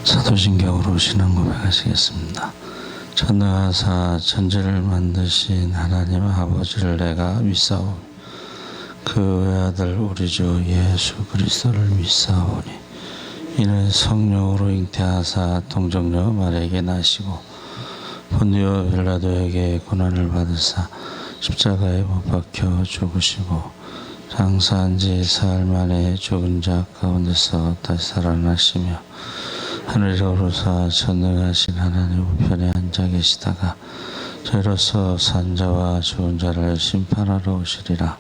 사도신경으로 신앙 고백하시겠습니다. 전능하사 천지를 만드신 하나님 아버지를 내가 믿사오니 그 외아들 우리 주 예수 그리스도를 믿사오니 이는 성령으로 잉태하사 동정녀 마리아에게 나시고 본디오 빌라도에게 고난을 받으사 십자가에 못 박혀 죽으시고 장사한 지 사흘 만에 죽은 자 가운데서 다시 살아나시며 하늘에 오르사 전능하신 하나님 우편에 앉아 계시다가 저희로서 산자와 죽은 자를 심판하러 오시리라.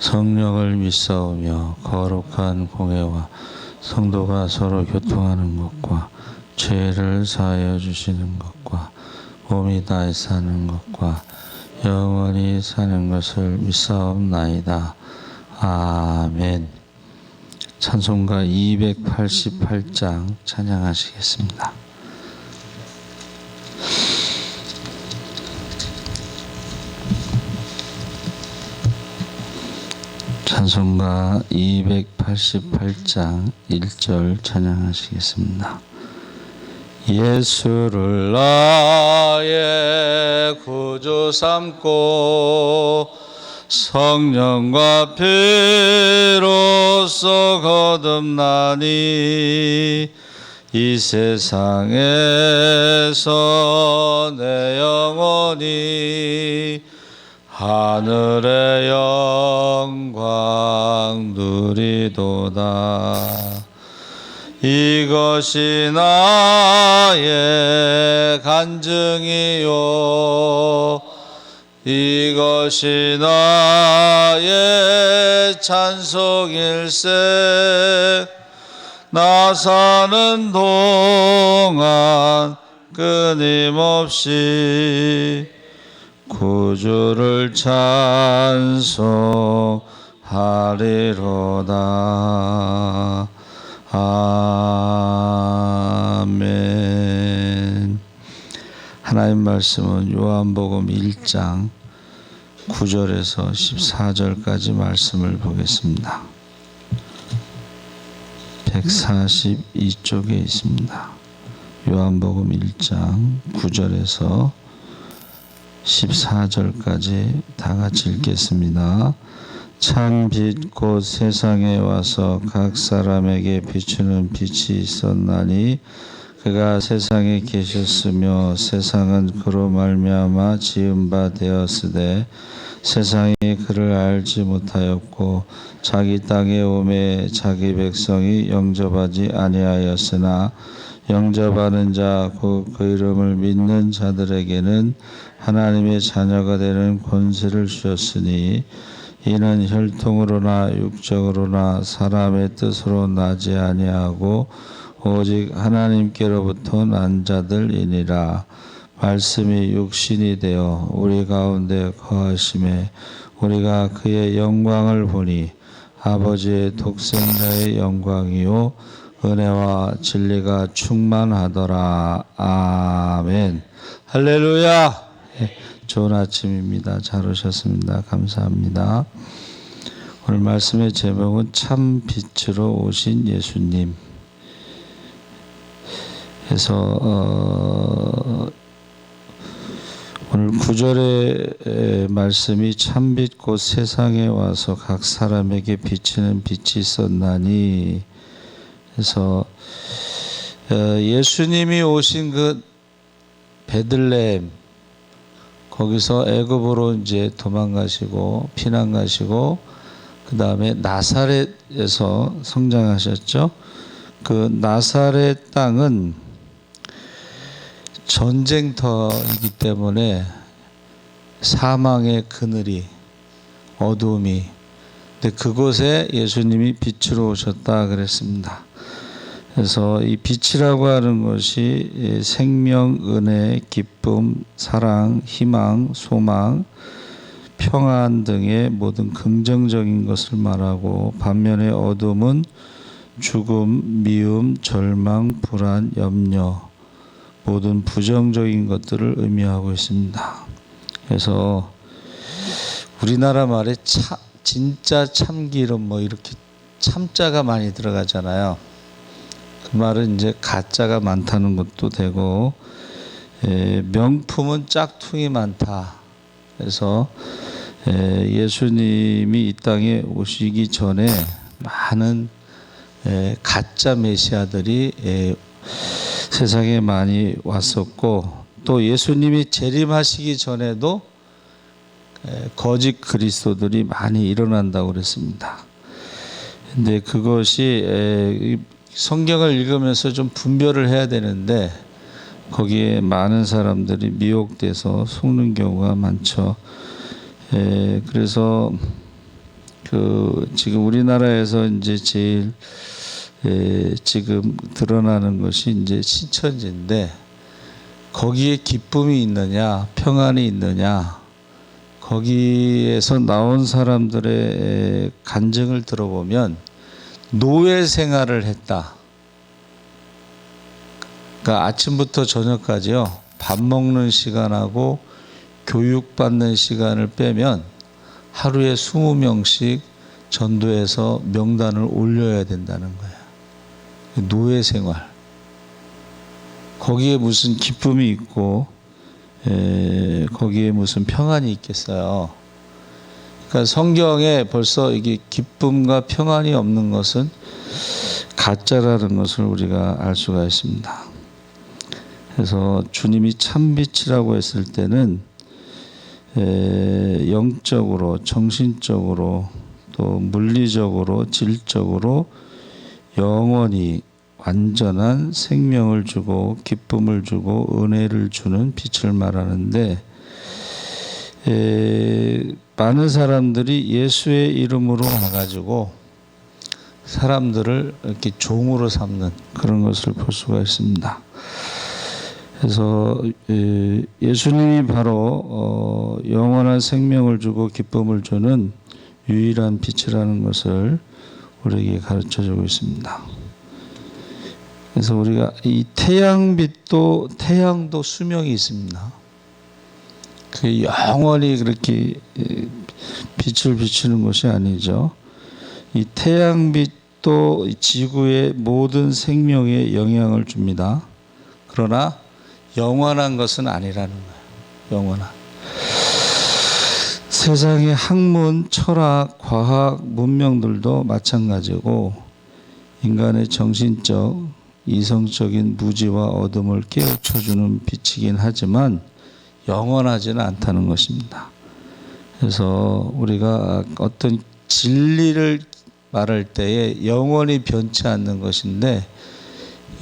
성령을 믿사오며 거룩한 공회와 성도가 서로 교통하는 것과 죄를 사하여 주시는 것과 몸이 다시 사는 것과 영원히 사는 것을 믿사옵나이다. 아멘. 찬송가 288장 찬양하시겠습니다. 찬송가 288장 1절 찬양하시겠습니다. 예수를 나의 구주 삼고 성령과 피로써 거듭나니 이 세상에서 내 영혼이 하늘의 영광 누리도다. 이것이 나의 간증이요 이것이 나의 찬송일세. 나 사는 동안 끊임없이 구주를 찬송하리로다. 아멘. 하나님 말씀은 요한복음 1장 9절에서 14절까지 말씀을 보겠습니다. 142쪽에 있습니다. 요한복음 1장 9절에서 14절까지 다 같이 읽겠습니다. 참 빛 곧 세상에 와서 각 사람에게 비추는 빛이 있었나니 그가 세상에 계셨으며 세상은 그로 말미암아 지은 바 되었으되 세상이 그를 알지 못하였고 자기 땅에 오매 자기 백성이 영접하지 아니하였으나 영접하는 자 곧 그 이름을 믿는 자들에게는 하나님의 자녀가 되는 권세를 주셨으니 이는 혈통으로나 육적으로나 사람의 뜻으로 나지 아니하고 오직 하나님께로부터 난 자들이니라. 말씀이 육신이 되어 우리 가운데 거하심에 우리가 그의 영광을 보니 아버지의 독생자의 영광이요 은혜와 진리가 충만하더라. 아멘. 할렐루야. 좋은 아침입니다. 잘 오셨습니다. 감사합니다. 오늘 말씀의 제목은 참 빛으로 오신 예수님 해서 오늘 9절의 말씀이 참빛 곧 세상에 와서 각 사람에게 비치는 빛이 있었나니 해서 예수님이 오신 그 베들레헴 거기서 애굽으로 이제 도망가시고 피난 가시고 그 다음에 나사렛에서 성장하셨죠. 그 나사렛 땅은 전쟁터이기 때문에 사망의 그늘이 어두움이 근데 그곳에 예수님이 빛으로 오셨다 그랬습니다. 그래서 이 빛이라고 하는 것이 생명, 은혜, 기쁨, 사랑, 희망, 소망, 평안 등의 모든 긍정적인 것을 말하고 반면에 어둠은 죽음, 미움, 절망, 불안, 염려 모든 부정적인 것들을 의미하고 있습니다. 그래서 우리나라 말에 진짜 참기름 뭐 이렇게 참자가 많이 들어가잖아요. 그 말은 이제 가짜가 많다는 것도 되고, 명품은 짝퉁이 많다. 그래서 예수님이 이 땅에 오시기 전에 많은 가짜 메시아들이 세상에 많이 왔었고, 또 예수님이 재림하시기 전에도 거짓 그리스도들이 많이 일어난다고 그랬습니다. 근데 그것이 성경을 읽으면서 좀 분별을 해야 되는데, 거기에 많은 사람들이 미혹돼서 속는 경우가 많죠. 그래서 지금 우리나라에서 이제 제일 지금 드러나는 것이 이제 신천지인데, 거기에 기쁨이 있느냐, 평안이 있느냐, 거기에서 나온 사람들의 간증을 들어보면 노예 생활을 했다. 그러니까 아침부터 저녁까지요, 밥 먹는 시간하고 교육받는 시간을 빼면 하루에 20명씩 전도해서 명단을 올려야 된다는 거예요. 노예 생활. 거기에 무슨 기쁨이 있고 거기에 무슨 평안이 있겠어요. 그러니까 성경에 벌써 이게 기쁨과 평안이 없는 것은 가짜라는 것을 우리가 알 수가 있습니다. 그래서 주님이 참빛이라고 했을 때는 영적으로, 정신적으로, 또 물리적으로, 질적으로 영원히 완전한 생명을 주고 기쁨을 주고 은혜를 주는 빛을 말하는데, 많은 사람들이 예수의 이름으로 와가지고 사람들을 이렇게 종으로 삼는 그런 것을 볼 수가 있습니다. 그래서 예수님이 바로 영원한 생명을 주고 기쁨을 주는 유일한 빛이라는 것을 우리에게 가르쳐주고 있습니다. 그래서 우리가 이 태양도 수명이 있습니다. 그 영원히 그렇게 빛을 비추는 것이 아니죠. 이 태양빛도 지구의 모든 생명에 영향을 줍니다. 그러나 영원한 것은 아니라는 거예요. 영원한. 세상의 학문, 철학, 과학, 문명들도 마찬가지고, 인간의 정신적, 이성적인 무지와 어둠을 깨우쳐주는 빛이긴 하지만 영원하지는 않다는 것입니다. 그래서 우리가 어떤 진리를 말할 때에 영원히 변치 않는 것인데,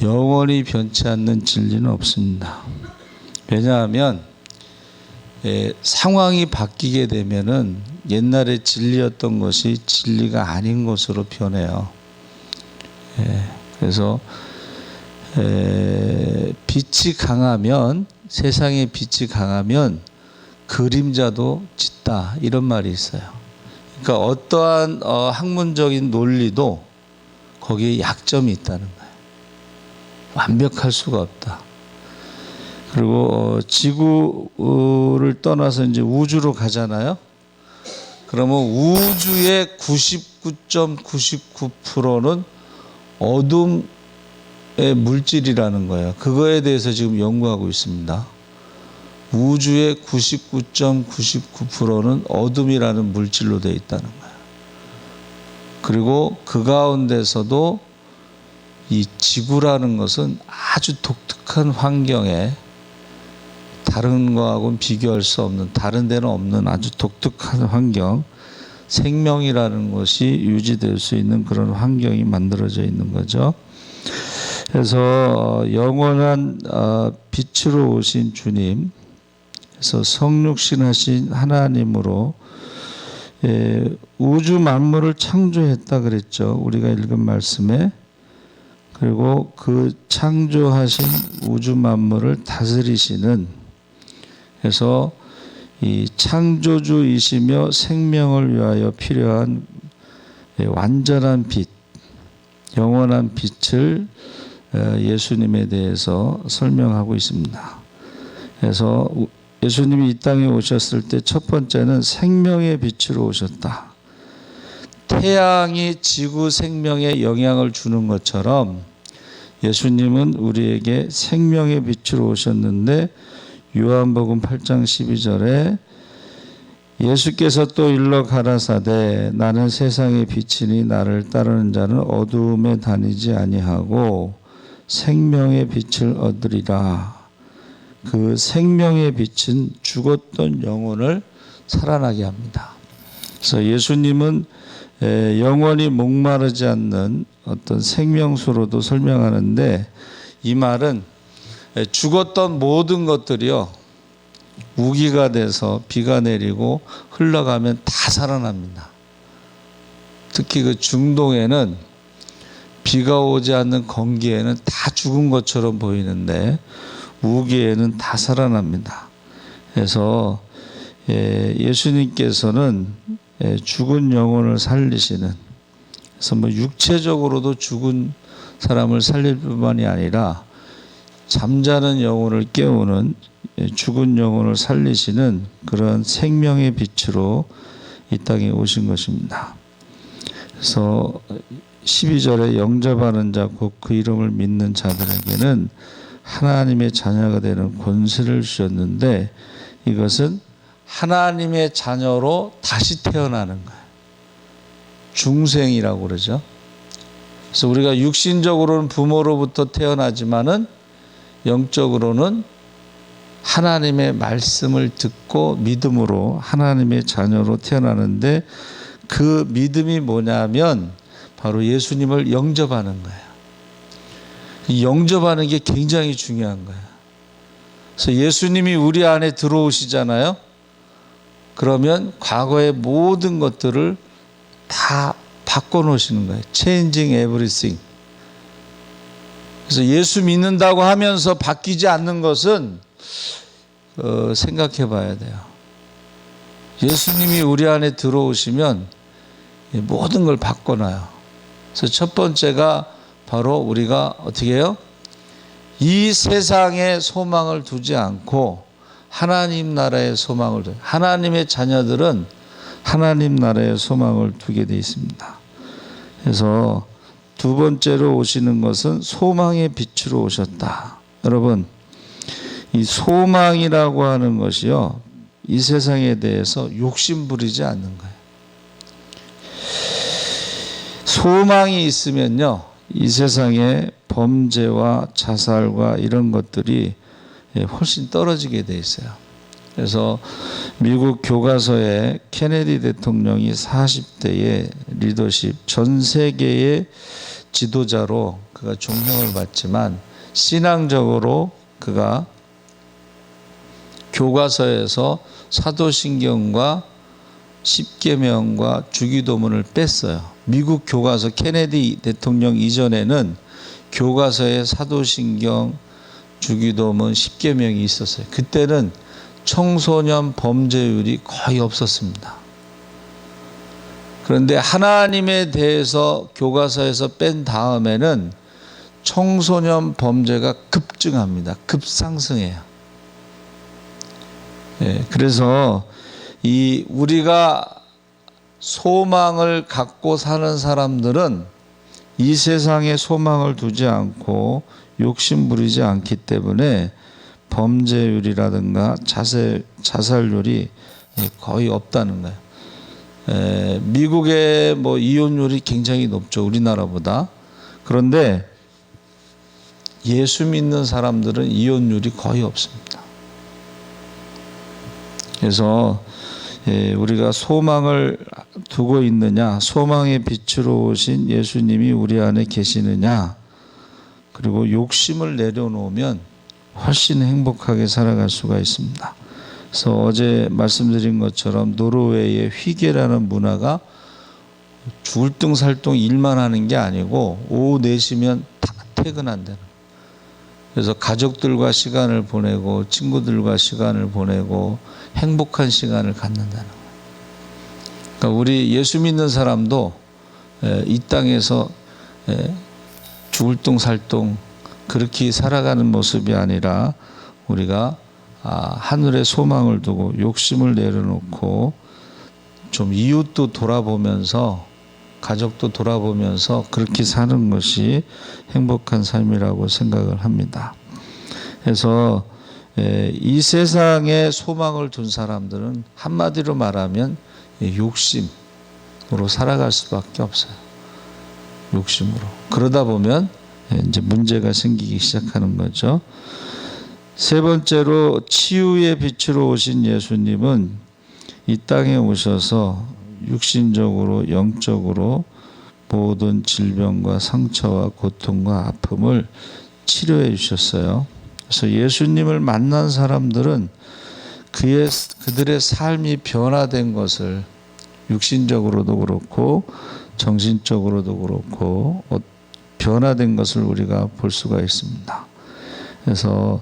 영원히 변치 않는 진리는 없습니다. 왜냐하면 상황이 바뀌게 되면은 옛날에 진리였던 것이 진리가 아닌 것으로 변해요. 그래서 빛이 강하면, 세상의 빛이 강하면 그림자도 짙다, 이런 말이 있어요. 그러니까 어떠한 학문적인 논리도 거기에 약점이 있다는 거예요. 완벽할 수가 없다. 그리고 지구를 떠나서 이제 우주로 가잖아요. 그러면 우주의 99.99%는 어둠의 물질이라는 거예요. 그거에 대해서 지금 연구하고 있습니다. 우주의 99.99%는 어둠이라는 물질로 되어 있다는 거예요. 그리고 그 가운데서도 이 지구라는 것은 아주 독특한 환경에, 다른 거하고는 비교할 수 없는, 다른 데는 없는 아주 독특한 환경, 생명이라는 것이 유지될 수 있는 그런 환경이 만들어져 있는 거죠. 그래서 영원한 빛으로 오신 주님, 그래서 성육신하신 하나님으로 우주 만물을 창조했다 그랬죠. 우리가 읽은 말씀에. 그리고 그 창조하신 우주 만물을 다스리시는, 그래서 이 창조주이시며 생명을 위하여 필요한 완전한 빛, 영원한 빛을 예수님에 대해서 설명하고 있습니다. 그래서 예수님이 이 땅에 오셨을 때 첫 번째는 생명의 빛으로 오셨다. 태양이 지구 생명에 영향을 주는 것처럼 예수님은 우리에게 생명의 빛으로 오셨는데 요한복음 8장 12절에 예수께서 또 일러 가라사대 나는 세상의 빛이니 나를 따르는 자는 어두움에 다니지 아니하고 생명의 빛을 얻으리라. 그 생명의 빛은 죽었던 영혼을 살아나게 합니다. 그래서 예수님은 영원히 목마르지 않는 어떤 생명수로도 설명하는데, 이 말은 죽었던 모든 것들이요 우기가 돼서 비가 내리고 흘러가면 다 살아납니다. 특히 그 중동에는 비가 오지 않는 건기에는 다 죽은 것처럼 보이는데 우기에는 다 살아납니다. 그래서 예수님께서는 죽은 영혼을 살리시는, 그래서 뭐 육체적으로도 죽은 사람을 살릴 뿐만이 아니라 잠자는 영혼을 깨우는, 죽은 영혼을 살리시는 그런 생명의 빛으로 이 땅에 오신 것입니다. 그래서 12절에 영접하는 자 곧 그 이름을 믿는 자들에게는 하나님의 자녀가 되는 권세를 주셨는데, 이것은 하나님의 자녀로 다시 태어나는 거예요. 중생이라고 그러죠. 그래서 우리가 육신적으로는 부모로부터 태어나지만은 영적으로는 하나님의 말씀을 듣고 믿음으로 하나님의 자녀로 태어나는데, 그 믿음이 뭐냐면 바로 예수님을 영접하는 거예요. 이 영접하는 게 굉장히 중요한 거예요. 그래서 예수님이 우리 안에 들어오시잖아요. 그러면 과거의 모든 것들을 다 바꿔놓으시는 거예요. Changing everything. 그래서 예수 믿는다고 하면서 바뀌지 않는 것은 생각해 봐야 돼요. 예수님이 우리 안에 들어오시면 모든 걸 바꿔놔요. 그래서 첫 번째가 바로 우리가 어떻게 해요? 이 세상에 소망을 두지 않고 하나님 나라의 소망을 둬요. 하나님의 자녀들은 하나님 나라의 소망을 두게 되어 있습니다. 그래서 두 번째로 오시는 것은 소망의 빛으로 오셨다. 여러분, 이 소망이라고 하는 것이요, 이 세상에 대해서 욕심 부리지 않는 거예요. 소망이 있으면요, 이 세상에 범죄와 자살과 이런 것들이 훨씬 떨어지게 돼 있어요. 그래서 미국 교과서에 케네디 대통령이 40대의 리더십, 전 세계의 지도자로 그가 존경을 받지만 신앙적으로 그가 교과서에서 사도신경과 십계명과 주기도문을 뺐어요. 미국 교과서, 케네디 대통령 이전에는 교과서에 사도신경, 주기도문, 십계명이 있었어요. 그때는 청소년 범죄율이 거의 없었습니다. 그런데 하나님에 대해서 교과서에서 뺀 다음에는 청소년 범죄가 급증합니다. 급상승해요. 그래서 우리가 소망을 갖고 사는 사람들은 이 세상에 소망을 두지 않고 욕심 부리지 않기 때문에 범죄율이라든가 자살률이 거의 없다는 거예요. 미국의 뭐 이혼율이 굉장히 높죠, 우리나라보다. 그런데 예수 믿는 사람들은 이혼율이 거의 없습니다. 그래서 우리가 소망을 두고 있느냐, 소망의 빛으로 오신 예수님이 우리 안에 계시느냐, 그리고 욕심을 내려놓으면 훨씬 행복하게 살아갈 수가 있습니다. 그래서 어제 말씀드린 것처럼 노르웨이의 휘게라는 문화가 죽을 둥살둥 일만 하는 게 아니고 오후 4시면 다 퇴근한다는 거예요. 그래서 가족들과 시간을 보내고 친구들과 시간을 보내고 행복한 시간을 갖는다는 거예요. 그러니까 우리 예수 믿는 사람도 이 땅에서 죽을 둥살둥 그렇게 살아가는 모습이 아니라 우리가 하늘에 소망을 두고 욕심을 내려놓고 좀 이웃도 돌아보면서 가족도 돌아보면서 그렇게 사는 것이 행복한 삶이라고 생각을 합니다. 그래서 이 세상에 소망을 둔 사람들은 한마디로 말하면 욕심으로 살아갈 수밖에 없어요. 욕심으로. 그러다 보면 이제 문제가 생기기 시작하는 거죠. 세 번째로 치유의 빛으로 오신 예수님은 이 땅에 오셔서 육신적으로 영적으로 모든 질병과 상처와 고통과 아픔을 치료해 주셨어요. 그래서 예수님을 만난 사람들은 그들의 삶이 변화된 것을 육신적으로도 그렇고 정신적으로도 그렇고 변화된 것을 우리가 볼 수가 있습니다. 그래서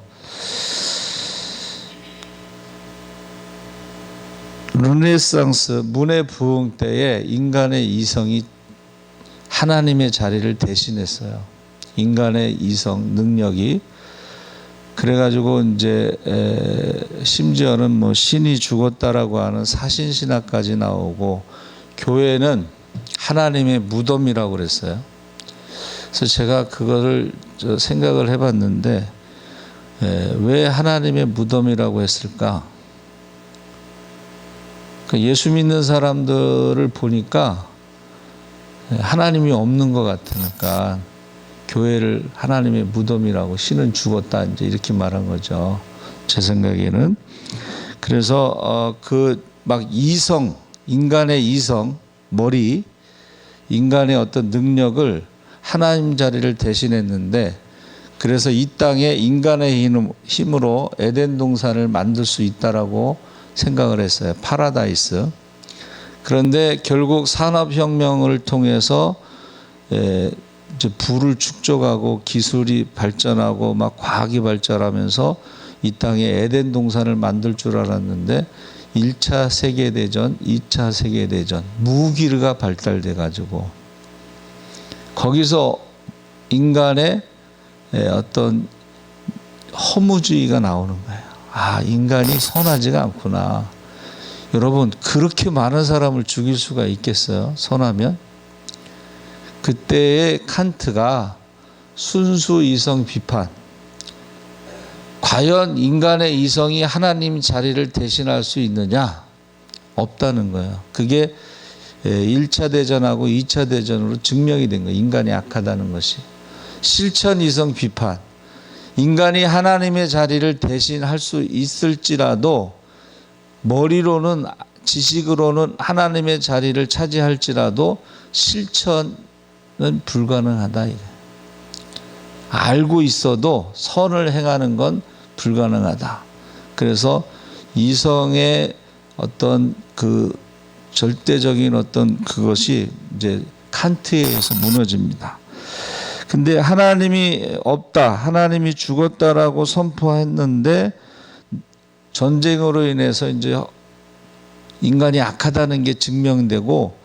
르네상스 문의 부흥 때에 인간의 이성이 하나님의 자리를 대신했어요. 인간의 이성 능력이 그래가지고 이제 심지어는 뭐 신이 죽었다라고 하는 사신 신학까지 나오고 교회는 하나님의 무덤이라고 그랬어요. 그래서 제가 그거를 생각을 해봤는데 왜 하나님의 무덤이라고 했을까? 예수 믿는 사람들을 보니까 하나님이 없는 것 같으니까 교회를 하나님의 무덤이라고 신은 죽었다 이제 이렇게 말한 거죠. 제 생각에는. 그래서 막 이성, 인간의 이성, 머리, 인간의 어떤 능력을 하나님 자리를 대신했는데 그래서 이 땅에 인간의 힘으로 에덴 동산을 만들 수 있다라고 생각을 했어요. 파라다이스. 그런데 결국 산업혁명을 통해서 이제 부를 축적하고 기술이 발전하고 막 과학이 발전하면서 이 땅에 에덴 동산을 만들 줄 알았는데 1차 세계대전, 2차 세계대전 무기가 발달돼 가지고 거기서 인간의 어떤 허무주의가 나오는 거예요. 아, 인간이 선하지가 않구나. 여러분, 그렇게 많은 사람을 죽일 수가 있겠어요? 선하면? 그때의 칸트가 순수 이성 비판. 과연 인간의 이성이 하나님 자리를 대신할 수 있느냐? 없다는 거예요. 그게 1차 대전하고 2차 대전으로 증명이 된 거예요. 인간이 악하다는 것이. 실천 이성 비판. 인간이 하나님의 자리를 대신할 수 있을지라도 머리로는 지식으로는 하나님의 자리를 차지할지라도 실천은 불가능하다. 알고 있어도 선을 행하는 건 불가능하다. 그래서 이성의 어떤 그 절대적인 어떤 그것이 이제 칸트에 의해서 무너집니다. 근데 하나님이 없다, 하나님이 죽었다라고 선포했는데 전쟁으로 인해서 이제 인간이 악하다는 게 증명되고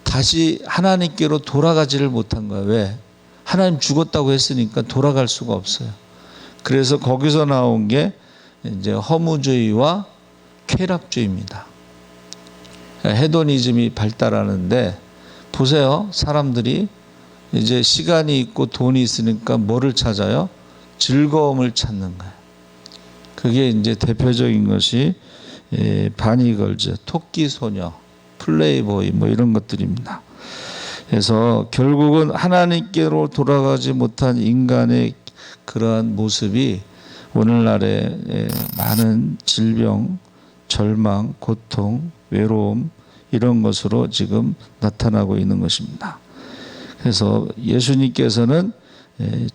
다시 하나님께로 돌아가지를 못한 거예요. 왜? 하나님 죽었다고 했으니까 돌아갈 수가 없어요. 그래서 거기서 나온 게 이제 허무주의와 쾌락주의입니다. 헤도니즘이 발달하는데 보세요. 사람들이 이제 시간이 있고 돈이 있으니까 뭐를 찾아요? 즐거움을 찾는 거예요. 그게 이제 대표적인 것이 바니걸즈, 토끼소녀, 플레이보이 뭐 이런 것들입니다. 그래서 결국은 하나님께로 돌아가지 못한 인간의 그러한 모습이 오늘날의 많은 질병, 절망, 고통, 외로움 이런 것으로 지금 나타나고 있는 것입니다. 그래서 예수님께서는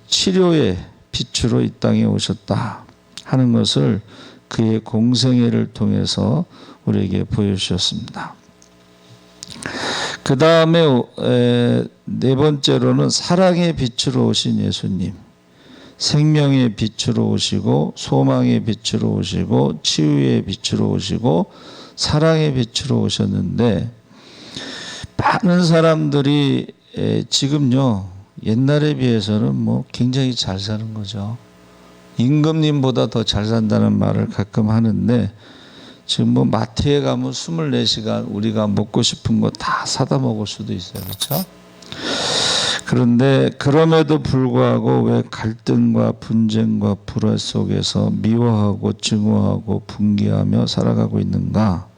치료의 빛으로 이 땅에 오셨다 하는 것을 그의 공생애를 통해서 우리에게 보여주셨습니다. 그 다음에 네 번째로는 사랑의 빛으로 오신 예수님, 생명의 빛으로 오시고 소망의 빛으로 오시고 치유의 빛으로 오시고 사랑의 빛으로 오셨는데 많은 사람들이 지금요 옛날에 비해서는 뭐 굉장히 잘 사는 거죠. 임금님보다 더 잘 산다는 말을 가끔 하는데 지금 뭐 마트에 가면 24시간 우리가 먹고 싶은 거 다 사다 먹을 수도 있어요. 그렇죠? 그런데 그럼에도 불구하고 왜 갈등과 분쟁과 불화 속에서 미워하고 증오하고 분개하며 살아가고 있는가?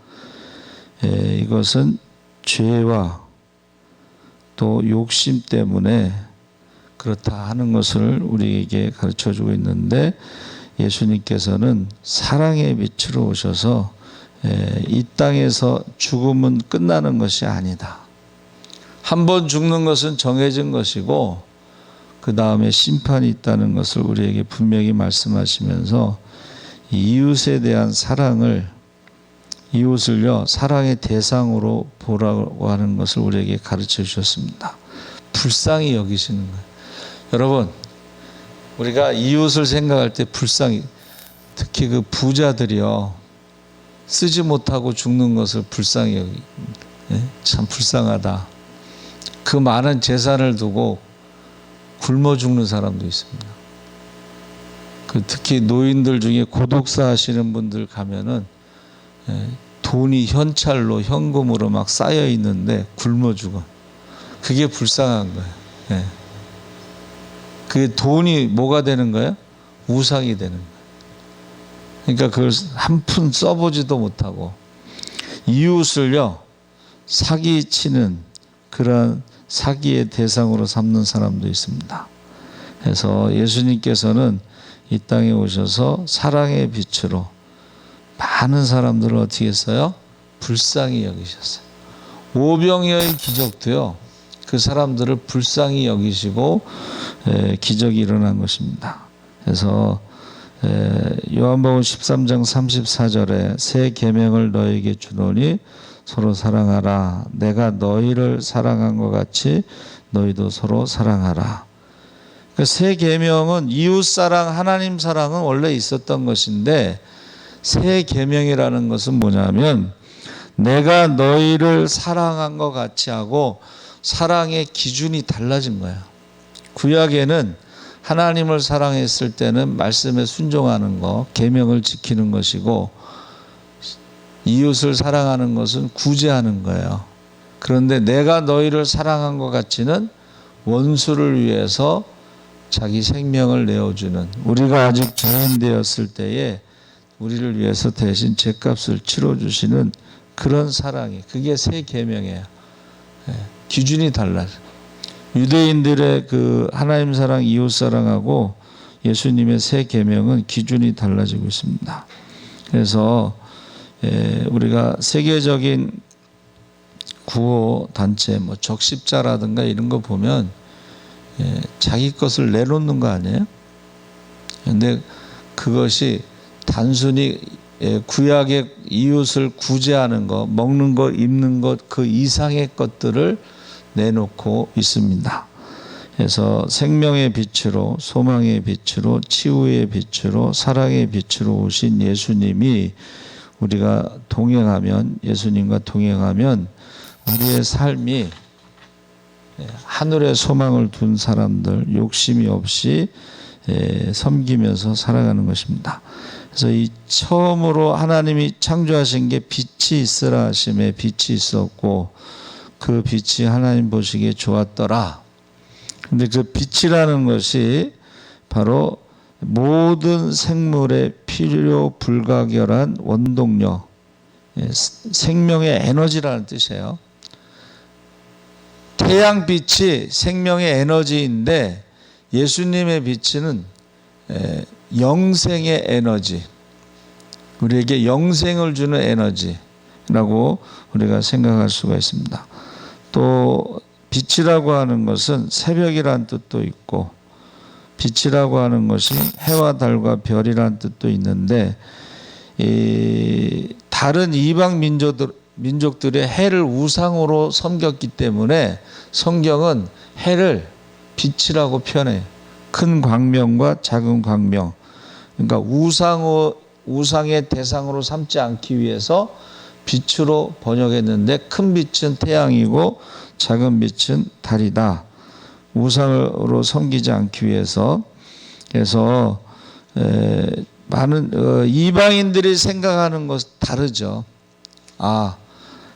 이것은 죄와 또 욕심 때문에 그렇다 하는 것을 우리에게 가르쳐주고 있는데, 예수님께서는 사랑의 빛으로 오셔서 이 땅에서 죽음은 끝나는 것이 아니다. 한 번 죽는 것은 정해진 것이고 그 다음에 심판이 있다는 것을 우리에게 분명히 말씀하시면서 이웃에 대한 사랑을, 이웃을요 사랑의 대상으로 보라고 하는 것을 우리에게 가르쳐 주셨습니다. 불쌍히 여기시는 거예요. 여러분, 우리가 이웃을 생각할 때 불쌍히, 특히 그 부자들이요 쓰지 못하고 죽는 것을 불쌍히 여기, 참 불쌍하다. 그 많은 재산을 두고 굶어 죽는 사람도 있습니다. 그 특히 노인들 중에 고독사 하시는 분들 가면은 돈이 현찰로 현금으로 막 쌓여 있는데 굶어 죽어. 그게 불쌍한 거예요. 그 돈이 뭐가 되는 거예요? 우상이 되는 거예요. 그러니까 그걸 한 푼 써보지도 못하고 이웃을요 사기치는 그런 사기의 대상으로 삼는 사람도 있습니다. 그래서 예수님께서는 이 땅에 오셔서 사랑의 빛으로 많은 사람들을 어떻게 했어요? 불쌍히 여기셨어요. 오병이어의 기적도요 그 사람들을 불쌍히 여기시고 기적이 일어난 것입니다. 그래서 요한복음 13장 34절에 새 계명을 너에게 주노니 서로 사랑하라. 내가 너희를 사랑한 것 같이 너희도 서로 사랑하라. 그 새 계명은 이웃 사랑, 하나님 사랑은 원래 있었던 것인데 새 계명이라는 것은 뭐냐면 내가 너희를 사랑한 것 같이 하고 사랑의 기준이 달라진 거야. 구약에는 하나님을 사랑했을 때는 말씀에 순종하는 것, 계명을 지키는 것이고 이웃을 사랑하는 것은 구제하는 거예요. 그런데 내가 너희를 사랑한 것 같이는 원수를 위해서 자기 생명을 내어주는, 우리가 아직 죄인 되었을 때에 우리를 위해서 대신 죄값을 치러주시는 그런 사랑이, 그게 새 계명이에요. 기준이 달라요. 유대인들의 그 하나님 사랑, 이웃 사랑하고 예수님의 새 계명은 기준이 달라지고 있습니다. 그래서 우리가 세계적인 구호 단체, 뭐 적십자라든가 이런 거 보면 자기 것을 내놓는 거 아니에요? 근데 그것이 단순히 구약의 이웃을 구제하는 것, 먹는 것, 입는 것, 그 이상의 것들을 내놓고 있습니다. 그래서 생명의 빛으로, 소망의 빛으로, 치유의 빛으로, 사랑의 빛으로 오신 예수님이 우리가 동행하면, 예수님과 동행하면 우리의 삶이 하늘의 소망을 둔 사람들, 욕심이 없이 섬기면서 살아가는 것입니다. 그래서 이 처음으로 하나님이 창조하신 게 빛이 있으라 하심에 빛이 있었고 그 빛이 하나님 보시기에 좋았더라. 근데 그 빛이라는 것이 바로 모든 생물의 필요 불가결한 원동력, 생명의 에너지라는 뜻이에요. 태양빛이 생명의 에너지인데 예수님의 빛은 영생의 에너지, 우리에게 영생을 주는 에너지라고 우리가 생각할 수가 있습니다. 또 빛이라고 하는 것은 새벽이란 뜻도 있고 빛이라고 하는 것이 해와 달과 별이란 뜻도 있는데 다른 이방 민족들의 해를 우상으로 섬겼기 때문에 성경은 해를 빛이라고 표현해요. 큰 광명과 작은 광명. 그러니까 우상의 대상으로 삼지 않기 위해서 빛으로 번역했는데 큰 빛은 태양이고 작은 빛은 달이다. 우상으로 섬기지 않기 위해서. 그래서 많은 이방인들이 생각하는 것 다르죠. 아,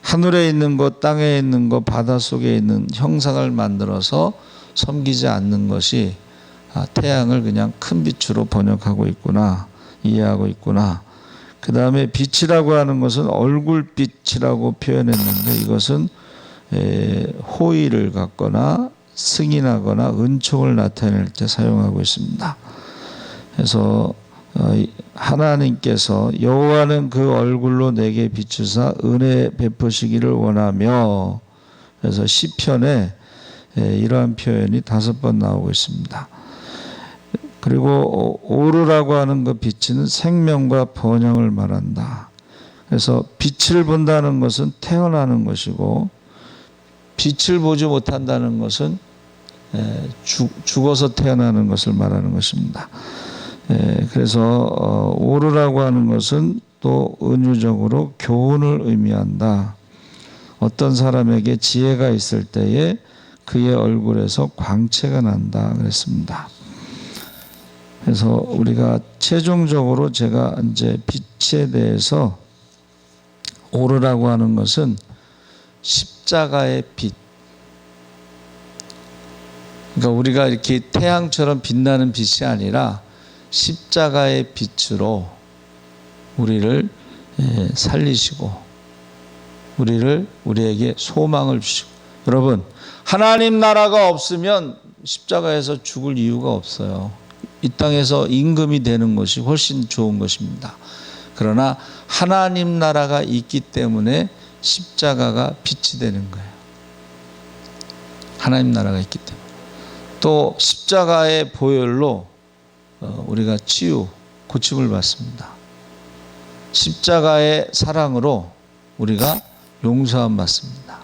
하늘에 있는 것, 땅에 있는 것, 바다 속에 있는 형상을 만들어서 섬기지 않는 것이 태양을 그냥 큰 빛으로 번역하고 있구나, 이해하고 있구나. 그 다음에 빛이라고 하는 것은 얼굴빛이라고 표현했는데 이것은 호의를 갖거나 승인하거나 은총을 나타낼 때 사용하고 있습니다. 그래서 하나님께서 여호와는 그 얼굴로 내게 비추사 은혜 베푸시기를 원하며, 그래서 시편에 이러한 표현이 5번 나오고 있습니다. 그리고 오르라고 하는 그 빛은 생명과 번영을 말한다. 그래서 빛을 본다는 것은 태어나는 것이고 빛을 보지 못한다는 것은 죽어서 태어나는 것을 말하는 것입니다. 그래서 오르라고 하는 것은 또 은유적으로 교훈을 의미한다. 어떤 사람에게 지혜가 있을 때에 그의 얼굴에서 광채가 난다 그랬습니다. 그래서 우리가 최종적으로 제가 이제 빛에 대해서 오르라고 하는 것은 십자가의 빛. 그러니까 우리가 이렇게 태양처럼 빛나는 빛이 아니라 십자가의 빛으로 우리를 살리시고 우리에게 소망을 주시고. 여러분, 하나님 나라가 없으면 십자가에서 죽을 이유가 없어요. 이 땅에서 임금이 되는 것이 훨씬 좋은 것입니다. 그러나 하나님 나라가 있기 때문에 십자가가 빛이 되는 거예요. 하나님 나라가 있기 때문에. 또 십자가의 보혈로 우리가 고침을 받습니다. 십자가의 사랑으로 우리가 용서함 받습니다.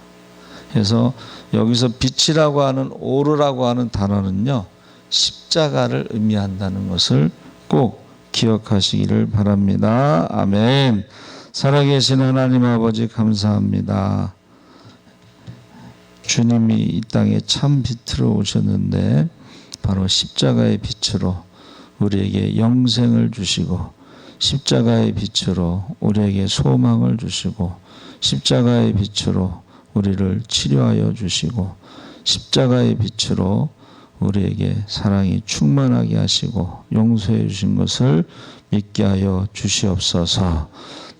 그래서 여기서 빛이라고 하는 오르라고 하는 단어는요, 십자가를 의미한다는 것을 꼭 기억하시기를 바랍니다. 아멘. 살아계신 하나님 아버지 감사합니다. 주님이 이 땅에 참 빛으로 오셨는데 바로 십자가의 빛으로 우리에게 영생을 주시고 십자가의 빛으로 우리에게 소망을 주시고 십자가의 빛으로 우리를 치료하여 주시고 십자가의 빛으로 우리에게 사랑이 충만하게 하시고 용서해 주신 것을 믿게 하여 주시옵소서.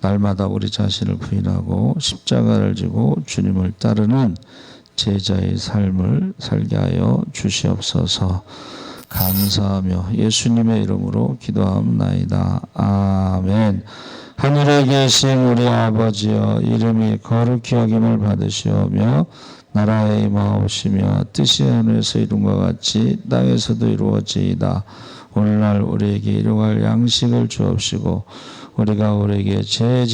날마다 우리 자신을 부인하고 십자가를 지고 주님을 따르는 제자의 삶을 살게 하여 주시옵소서. 감사하며 예수님의 이름으로 기도하옵나이다. 아멘. 하늘에 계신 우리 아버지여, 이름이 거룩히 여김을 받으시오며 나라에 임하옵시며 뜻이 하늘에서 이룬과 같이 땅에서도 이루어지이다. 오늘날 우리에게 일용할 양식을 주옵시고 우리가 우리에게 죄